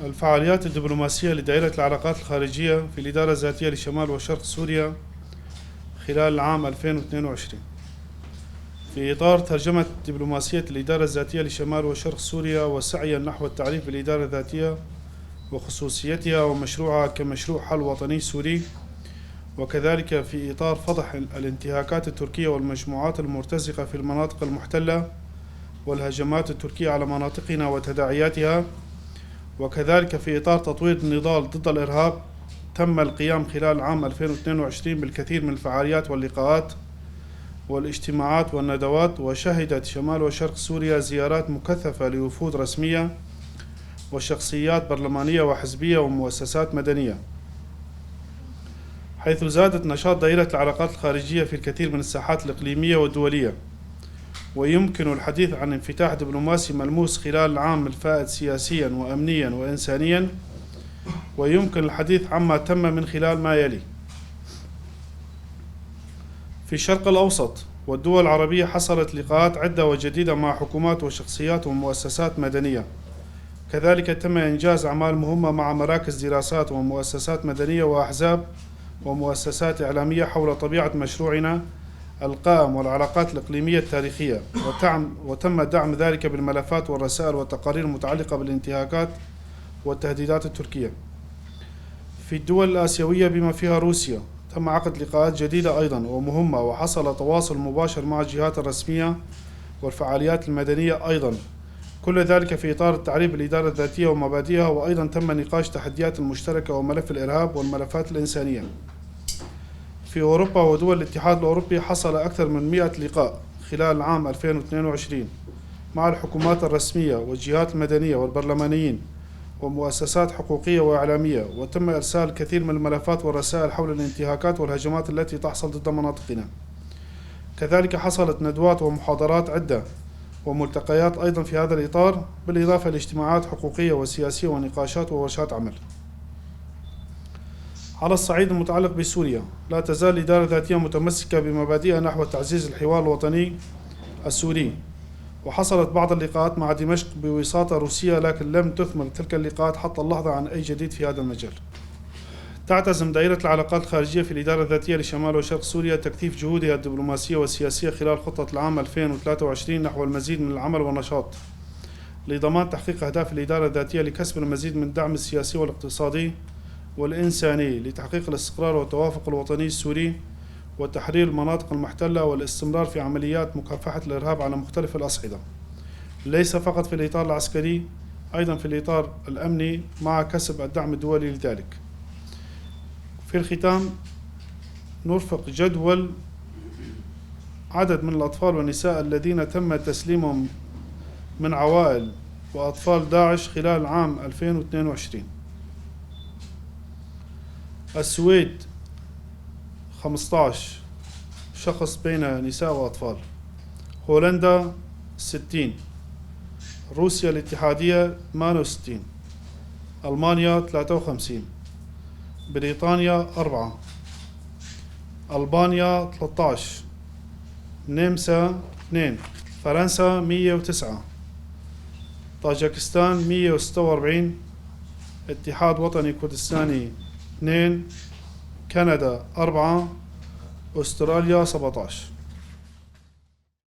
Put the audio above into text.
الفعاليات الدبلوماسية لدائرة العلاقات الخارجية في الإدارة الذاتية لشمال وشرق سوريا خلال العام 2022 في إطار ترجمة دبلوماسية الإدارة الذاتية لشمال وشرق سوريا وسعيا نحو التعريف بالإدارة الذاتية وخصوصيتها ومشروعها كمشروع حل وطني سوري، وكذلك في إطار فضح الانتهاكات التركية والمجموعات المرتزقة في المناطق المحتلة والهجمات التركية على مناطقنا وتداعياتها، وكذلك في إطار تطوير النضال ضد الإرهاب. تم القيام خلال العام 2022 بالكثير من الفعاليات واللقاءات والاجتماعات والندوات، وشهدت شمال وشرق سوريا زيارات مكثفة لوفود رسمية وشخصيات برلمانية وحزبية ومؤسسات مدنية، حيث زادت نشاط دائرة العلاقات الخارجية في الكثير من الساحات الإقليمية والدولية. ويمكن الحديث عن انفتاح دبلوماسي ملموس خلال العام الفائت سياسيا وأمنيا وإنسانيا، ويمكن الحديث عما تم من خلال ما يلي. في الشرق الأوسط والدول العربية حصلت لقاءات عدة وجديدة مع حكومات وشخصيات ومؤسسات مدنية، كذلك تم إنجاز أعمال مهمة مع مراكز دراسات ومؤسسات مدنية وأحزاب ومؤسسات إعلامية حول طبيعة مشروعنا القائم والعلاقات الإقليمية التاريخية، وتم دعم ذلك بالملفات والرسائل والتقارير المتعلقة بالانتهاكات والتهديدات التركية. في الدول الآسيوية بما فيها روسيا تم عقد لقاءات جديدة أيضا ومهمة، وحصل تواصل مباشر مع الجهات الرسمية والفعاليات المدنية أيضا، كل ذلك في إطار التعريف بالإدارة الذاتية ومبادئها. وأيضا تم نقاش تحديات المشتركة وملف الإرهاب والملفات الإنسانية. في أوروبا ودول الاتحاد الأوروبي حصل أكثر من 100 لقاء خلال العام 2022 مع الحكومات الرسمية والجهات المدنية والبرلمانيين ومؤسسات حقوقية وإعلامية، وتم إرسال كثير من الملفات والرسائل حول الانتهاكات والهجمات التي تحصل ضد مناطقنا. كذلك حصلت ندوات ومحاضرات عدة وملتقيات أيضا في هذا الإطار، بالإضافة لاجتماعات حقوقية وسياسية ونقاشات وورشات عمل. على الصعيد المتعلق بسوريا، لا تزال الإدارة الذاتية متمسكة بمبادئها نحو تعزيز الحوار الوطني السوري، وحصلت بعض اللقاءات مع دمشق بوساطة روسية، لكن لم تثمر تلك اللقاءات حتى اللحظة عن أي جديد في هذا المجال. تعتزم دائرة العلاقات الخارجية في الإدارة الذاتية لشمال وشرق سوريا تكثيف جهودها الدبلوماسية والسياسية خلال خطة العام 2023 نحو المزيد من العمل والنشاط لضمان تحقيق أهداف الإدارة الذاتية لكسب المزيد من الدعم السياسي والاقتصادي والإنساني لتحقيق الاستقرار والتوافق الوطني السوري وتحرير المناطق المحتلة والاستمرار في عمليات مكافحة الإرهاب على مختلف الأصعدة، ليس فقط في الإطار العسكري، أيضا في الإطار الأمني مع كسب الدعم الدولي لذلك. في الختام نرفق جدول عدد من الأطفال والنساء الذين تم تسليمهم من عوائل وأطفال داعش خلال عام 2022. السويد 15 شخص بين نساء وأطفال، هولندا 60، روسيا الاتحادية 68، ألمانيا 53، بريطانيا 4، ألبانيا 13، النمسا 2، فرنسا 109، طاجكستان 146، اتحاد وطني كردستاني 2، كندا 4، أستراليا 17.